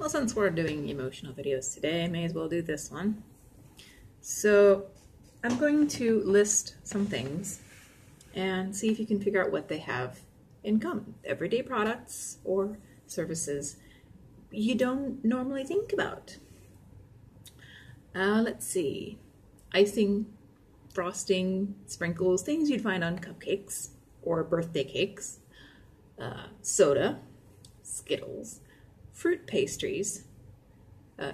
Well, since we're doing emotional videos today, I may as well do this one. So I'm going to list some things and see if you can figure out what they have in common. Everyday products or services you don't normally think about. Let's see. Icing, frosting, sprinkles, things you'd find on cupcakes or birthday cakes. Soda, Skittles, fruit pastries,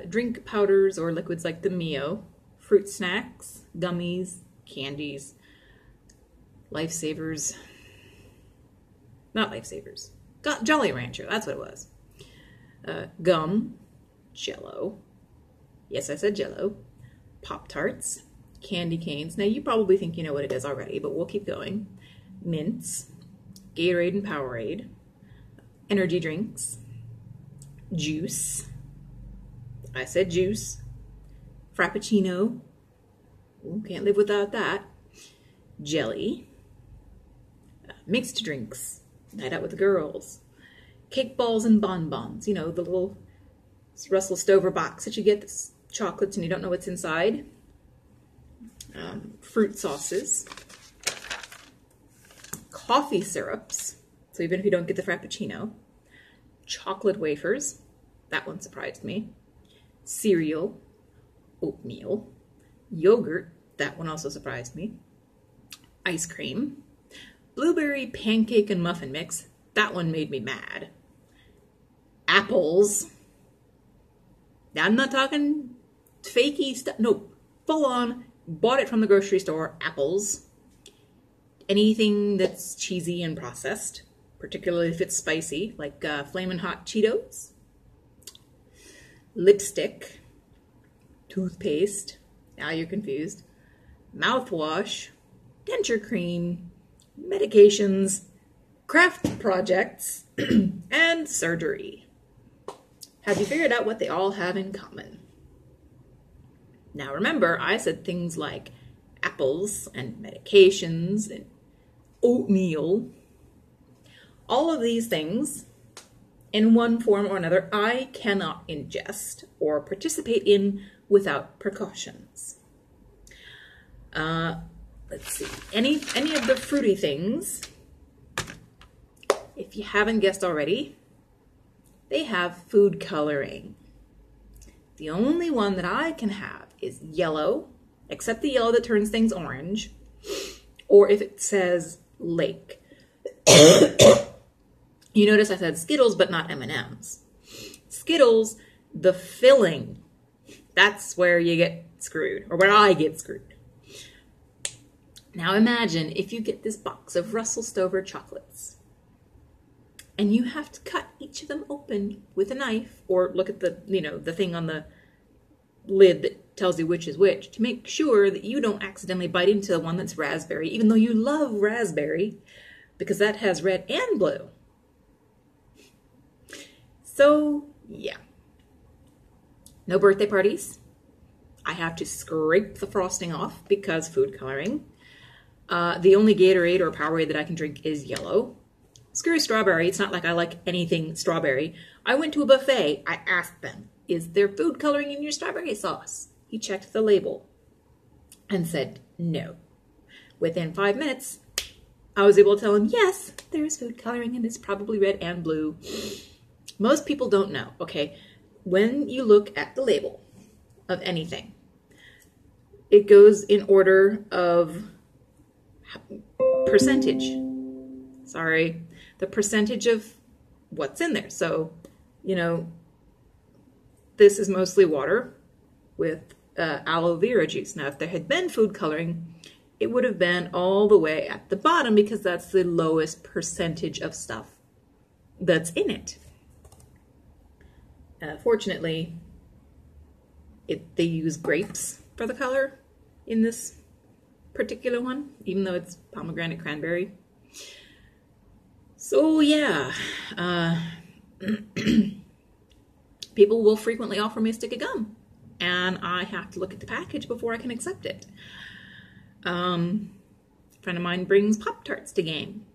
drink powders or liquids like the Mio, fruit snacks, gummies, candies, lifesavers, not lifesavers, Jolly Rancher, that's what it was. Gum, Jello, yes I said Jello, Pop-Tarts, candy canes. Now you probably think you know what it is already, but we'll keep going. Mints, Gatorade and Powerade, energy drinks, juice, I said juice, Frappuccino, ooh, can't live without that, jelly, mixed drinks, night out with the girls, cake balls and bonbons, you know, the little Russell Stover box that you get that's chocolates and you don't know what's inside, fruit sauces, coffee syrups, so even if you don't get the Frappuccino, chocolate wafers, that one surprised me, cereal, oatmeal, yogurt, that one also surprised me, ice cream, blueberry pancake and muffin mix, that one made me mad, apples, now I'm not talking fakey stuff, no, full on, bought it from the grocery store, apples, anything that's cheesy and processed, particularly if it's spicy, like Flamin' Hot Cheetos, lipstick, toothpaste, now you're confused, mouthwash, denture cream, medications, craft projects, and surgery. Have you figured out what they all have in common? Now remember, I said things like apples and medications and oatmeal. All of these things, in one form or another, I cannot ingest or participate in without precautions. Let's see, any of the fruity things, if you haven't guessed already, they have food coloring. The only one that I can have is yellow, except the yellow that turns things orange, or if it says lake. You notice I said Skittles, but not M&Ms. Skittles, the filling, that's where you get screwed, or where I get screwed. Now imagine if you get this box of Russell Stover chocolates, and you have to cut each of them open with a knife, or look at the, you know, the thing on the lid that tells you which is which, to make sure that you don't accidentally bite into the one that's raspberry, even though you love raspberry, because that has red and blue. So, yeah. No birthday parties. I have to scrape the frosting off because food coloring. The only Gatorade or Powerade that I can drink is yellow. Screw strawberry. It's not like I like anything strawberry. I went to a buffet. I asked them, is there food coloring in your strawberry sauce? He checked the label and said no. Within 5 minutes, I was able to tell him, yes, there is food coloring and it's probably red and blue. Most people don't know, okay? When you look at the label of anything, it goes in order of percentage. Sorry, the percentage of what's in there. So, you know, this is mostly water with aloe vera juice. Now, if there had been food coloring, it would have been all the way at the bottom because that's the lowest percentage of stuff that's in it. Fortunately, they use grapes for the color in this particular one, even though it's pomegranate cranberry. So yeah, people will frequently offer me a stick of gum, and I have to look at the package before I can accept it. A friend of mine brings Pop-Tarts to game.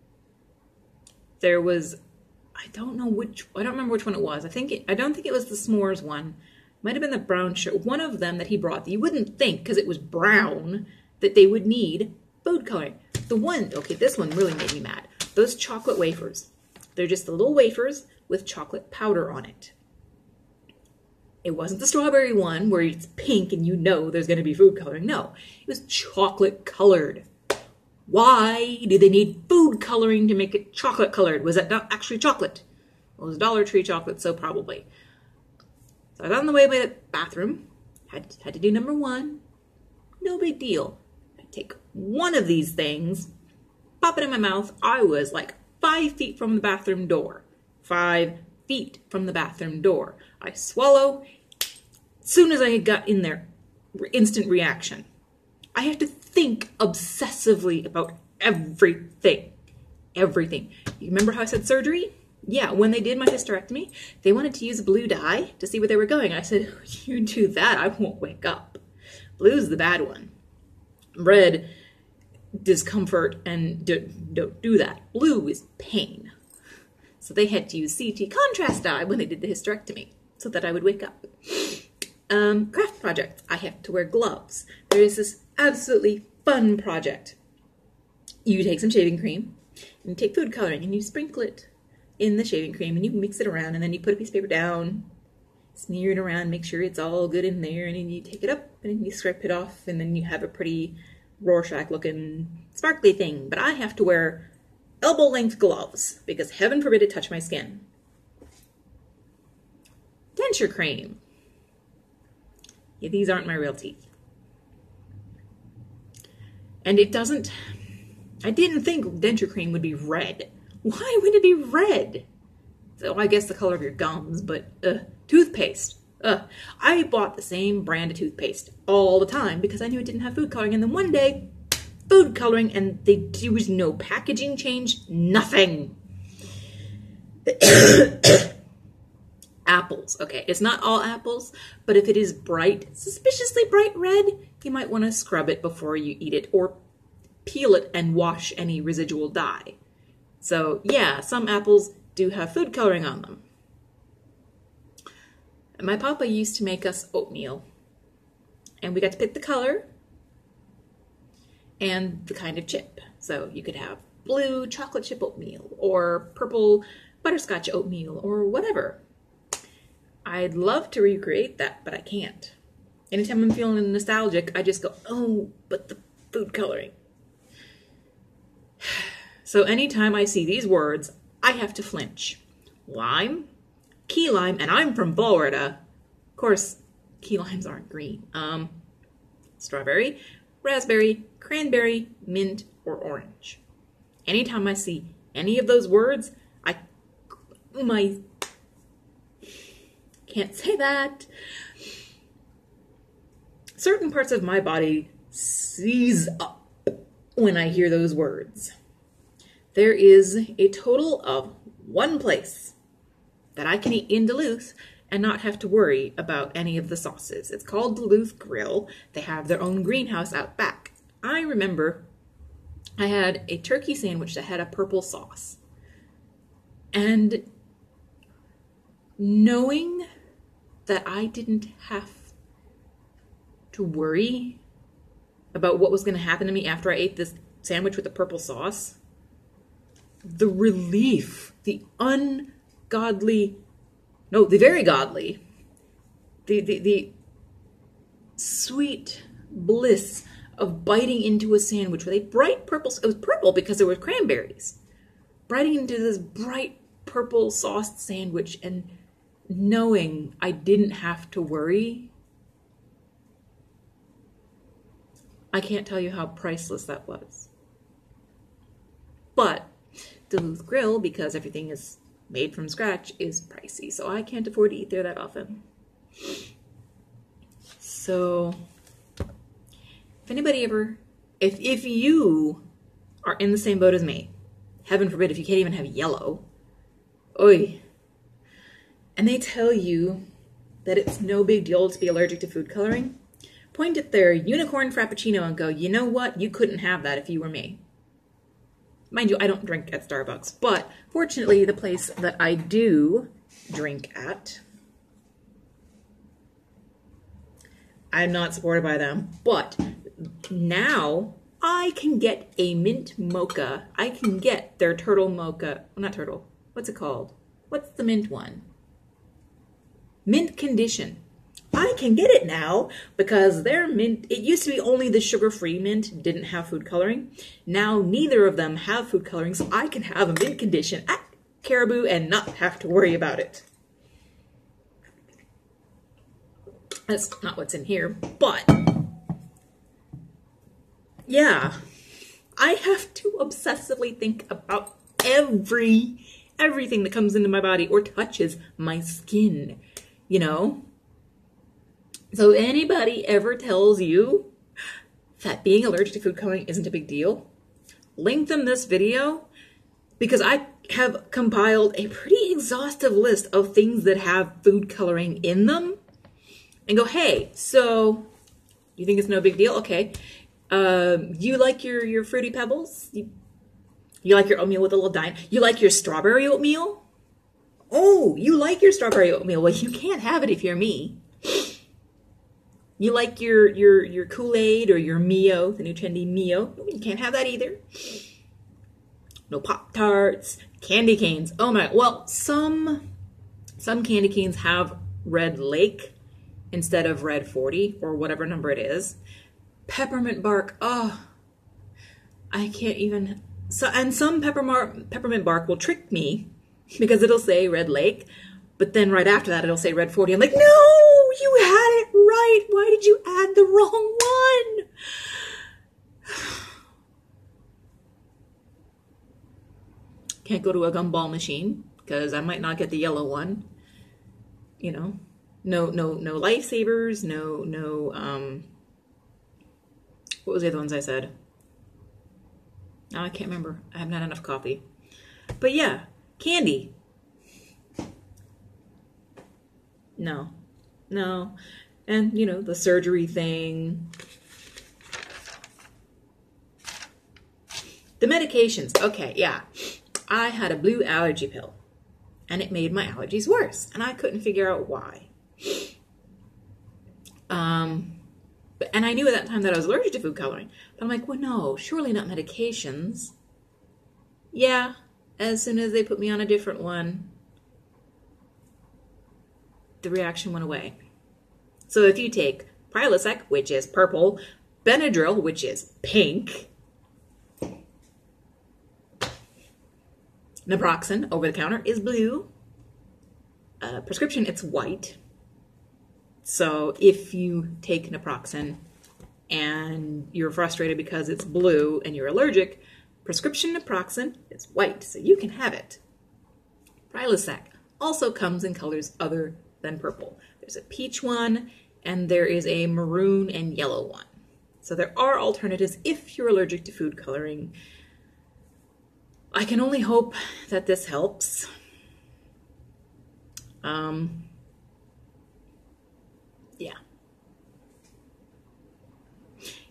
There was I don't remember which one it was. I don't think it was the s'mores one. Might have been the brown sugar. One of them that he brought that you wouldn't think, because it was brown, that they would need food coloring. This one really made me mad. Those chocolate wafers. They're just the little wafers with chocolate powder on it. It wasn't the strawberry one where it's pink and you know there's going to be food coloring. No, it was chocolate colored. Why do they need food coloring to make it chocolate colored? Was that not actually chocolate? Well, it was Dollar Tree chocolate, so probably. So I got on the way by the bathroom. Had to do number one. No big deal. I take one of these things, pop it in my mouth. I was like 5 feet from the bathroom door. 5 feet from the bathroom door. I swallow. As soon as I got in there, instant reaction. I have to think obsessively about everything. Everything. You remember how I said surgery? Yeah, when they did my hysterectomy, they wanted to use blue dye to see where they were going. I said, you do that, I won't wake up. Blue's the bad one. Red, discomfort, and don't do that. Blue is pain. So they had to use CT contrast dye when they did the hysterectomy so that I would wake up. Craft project. I have to wear gloves. There is this absolutely fun project. You take some shaving cream, and you take food coloring, and you sprinkle it in the shaving cream, and you mix it around, and then you put a piece of paper down, smear it around, make sure it's all good in there, and then you take it up, and then you scrape it off, and then you have a pretty Rorschach-looking sparkly thing. But I have to wear elbow-length gloves, because heaven forbid it touch my skin. Denture cream. Yeah, these aren't my real teeth. And it doesn't, I didn't think denture cream would be red. Why would it be red? So I guess the color of your gums, but toothpaste. I bought the same brand of toothpaste all the time because I knew it didn't have food coloring. And then one day, food coloring, and there was no packaging change, nothing. Apples. Okay, it's not all apples, but if it is bright, suspiciously bright red, you might want to scrub it before you eat it or peel it and wash any residual dye. So yeah, some apples do have food coloring on them. My papa used to make us oatmeal, and we got to pick the color and the kind of chip. So you could have blue chocolate chip oatmeal or purple butterscotch oatmeal or whatever. I'd love to recreate that, but I can't. Anytime I'm feeling nostalgic, I just go, oh, but the food coloring. So anytime I see these words, I have to flinch. Lime, key lime, and I'm from Florida. Of course, key limes aren't green. Strawberry, raspberry, cranberry, mint, or orange. Anytime I see any of those words, my can't say that. Certain parts of my body seize up when I hear those words. There is a total of one place that I can eat in Duluth and not have to worry about any of the sauces. It's called Duluth Grill. They have their own greenhouse out back. I remember I had a turkey sandwich that had a purple sauce. And knowing that I didn't have to worry about what was going to happen to me after I ate this sandwich with the purple sauce, the relief, the very godly, the sweet bliss of biting into a sandwich with a bright purple, it was purple because there were cranberries, biting into this bright purple sauced sandwich and knowing I didn't have to worry. I can't tell you how priceless that was. But Duluth Grill, because everything is made from scratch, is pricey, so I can't afford to eat there that often. So if anybody ever, if you are in the same boat as me, heaven forbid if you can't even have yellow, oy, and they tell you that it's no big deal to be allergic to food coloring, point at their unicorn frappuccino and go, you know what? You couldn't have that if you were me. Mind you, I don't drink at Starbucks, but fortunately the place that I do drink at, I'm not supported by them, but now I can get a mint mocha. I can get their turtle mocha, well, not turtle, what's it called? What's the mint one? Mint condition. I can get it now because their mint, it used to be only the sugar-free mint didn't have food coloring. Now neither of them have food coloring, so I can have a mint condition at Caribou and not have to worry about it. That's not what's in here, but yeah, I have to obsessively think about everything that comes into my body or touches my skin, you know? So anybody ever tells you that being allergic to food coloring isn't a big deal, link them this video because I have compiled a pretty exhaustive list of things that have food coloring in them and go, hey, so you think it's no big deal? Okay. You like your Fruity Pebbles? You like your oatmeal with a little dime? You like your strawberry oatmeal? Oh, you like your strawberry oatmeal. Well, you can't have it if you're me. You like your Kool-Aid or your Mio, the new trendy Mio. You can't have that either. No Pop-Tarts, candy canes. Oh my, well, some candy canes have Red Lake instead of Red 40 or whatever number it is. Peppermint bark, oh, I can't even. So, and some peppermint bark will trick me because it'll say Red Lake, but then right after that it'll say Red 40. I'm like, no, you had it right. Why did you add the wrong one? Can't go to a gumball machine because I might not get the yellow one. You know, no lifesavers, no. What was the other ones I said? Now I can't remember. I haven't had enough coffee. But yeah, candy. No. And, you know, the surgery thing. The medications. Okay, yeah. I had a blue allergy pill. And it made my allergies worse. And I couldn't figure out why. And I knew at that time that I was allergic to food coloring. But I'm like, well, no, surely not medications. Yeah, as soon as they put me on a different one, the reaction went away. So if you take Prilosec, which is purple, Benadryl, which is pink, naproxen, over the counter, is blue. Prescription, it's white. So if you take naproxen and you're frustrated because it's blue and you're allergic, prescription naproxen is white, so you can have it. Prilosec also comes in colors other than purple. There's a peach one and there is a maroon and yellow one. So there are alternatives if you're allergic to food coloring. I can only hope that this helps. Yeah.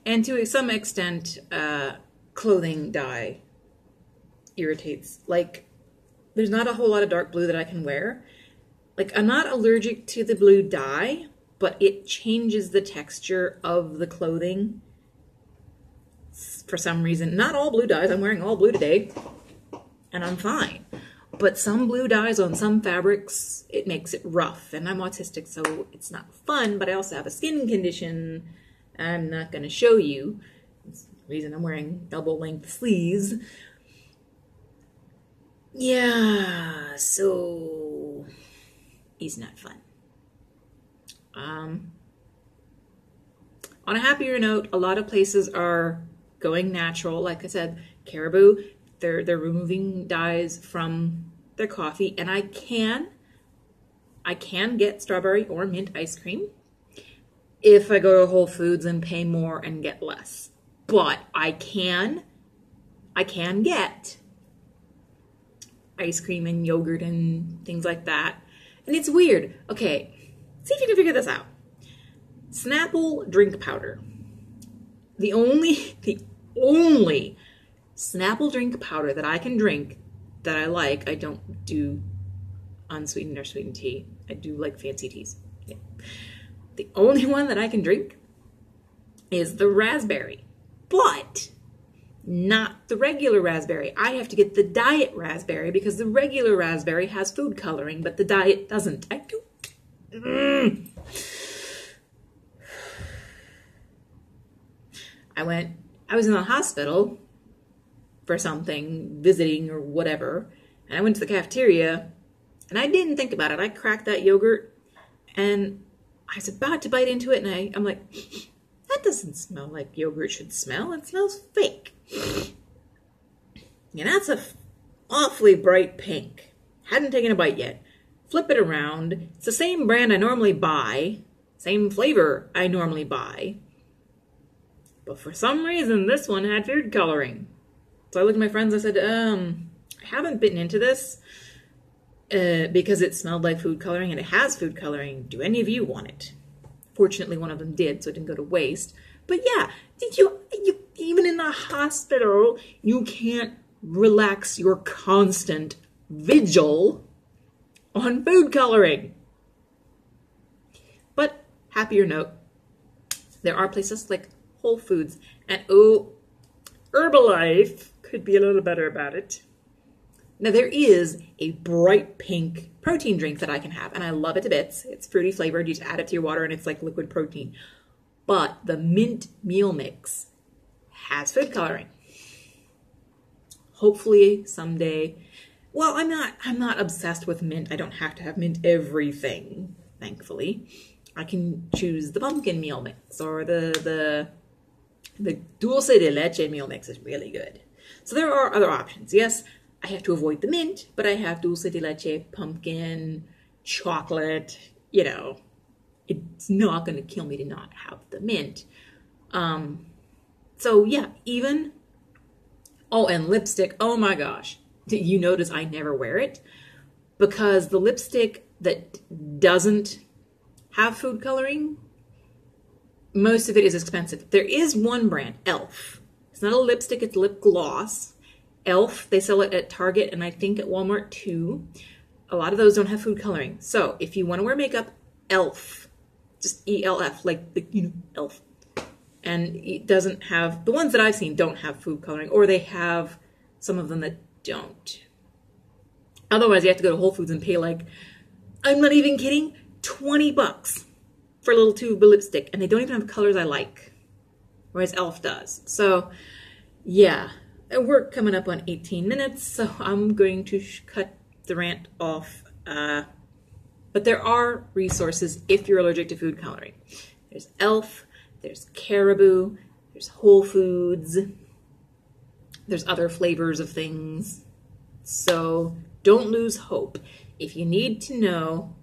And to some extent, clothing dye irritates. Like, there's not a whole lot of dark blue that I can wear. Like, I'm not allergic to the blue dye, but it changes the texture of the clothing for some reason. Not all blue dyes. I'm wearing all blue today, and I'm fine. But some blue dyes on some fabrics, it makes it rough. And I'm autistic, so it's not fun, but I also have a skin condition I'm not going to show you. That's the reason I'm wearing double-length sleeves. Yeah, so it's not fun. On a happier note, a lot of places are going natural. Like I said, Caribou, they're removing dyes from their coffee, and I can get strawberry or mint ice cream if I go to Whole Foods and pay more and get less. But I can get ice cream and yogurt and things like that. And it's weird. Okay, see if you can figure this out. Snapple drink powder. The only Snapple drink powder that I can drink that I like. I don't do unsweetened or sweetened tea. I do like fancy teas. Yeah. The only one that I can drink is the raspberry, but not the regular raspberry. I have to get the diet raspberry because the regular raspberry has food coloring, but the diet doesn't. I was in the hospital for something, visiting or whatever, and I went to the cafeteria, and I didn't think about it. I cracked that yogurt, and I was about to bite into it, and I'm like, that doesn't smell like yogurt should smell. It smells fake. And that's a awfully bright pink. Hadn't taken a bite yet. Flip it around. It's the same brand I normally buy, same flavor I normally buy, but for some reason this one had food coloring. So I looked at my friends, I said, I haven't bitten into this because it smelled like food coloring, and it has food coloring. Do any of you want it? Fortunately, one of them did, so it didn't go to waste. But yeah, you even in the hospital, you can't relax your constant vigil on food coloring. But happier note, there are places like Whole Foods, and Herbalife could be a little better about it. Now there is a bright pink protein drink that I can have, and I love it to bits. It's fruity flavored. You just add it to your water and it's like liquid protein. But the mint meal mix has food coloring. Hopefully someday. Well, I'm not obsessed with mint. I don't have to have mint everything, thankfully. I can choose the pumpkin meal mix, or the dulce de leche meal mix is really good. So there are other options. Yes, I have to avoid the mint, but I have dulce de leche, pumpkin, chocolate, you know. It's not going to kill me to not have the mint. So yeah, even, oh, and lipstick, oh my gosh. You notice I never wear it because the lipstick that doesn't have food coloring, most of it is expensive. There is one brand, e.l.f. It's not a lipstick, it's lip gloss. e.l.f., they sell it at Target and I think at Walmart too. A lot of those don't have food coloring. So if you want to wear makeup, e.l.f., just E-L-F, like the, you know, e.l.f. And it doesn't have, the ones that I've seen don't have food coloring, or they have some of them that don't. Otherwise, you have to go to Whole Foods and pay like, I'm not even kidding, $20 for a little tube of lipstick, and they don't even have colors I like, whereas e.l.f. does. So, yeah, we're coming up on 18 minutes, so I'm going to cut the rant off. But there are resources if you're allergic to food coloring. There's e.l.f., there's Caribou, there's Whole Foods, there's other flavors of things. So don't lose hope. If you need to know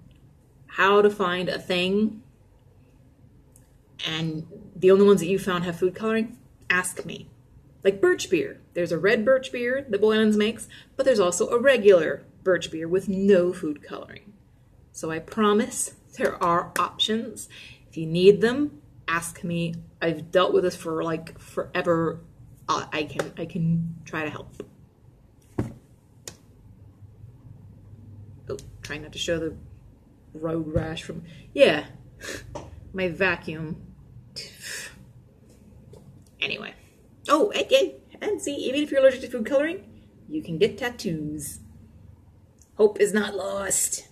how to find a thing and the only ones that you found have food coloring, ask me. Like birch beer. There's a red birch beer that Boylan's makes, but there's also a regular birch beer with no food coloring. So I promise there are options. If you need them, ask me. I've dealt with this for like forever. I can try to help. Oh, trying not to show the road rash from, yeah, my vacuum. Anyway. Oh, and see, even if you're allergic to food coloring, you can get tattoos. Hope is not lost.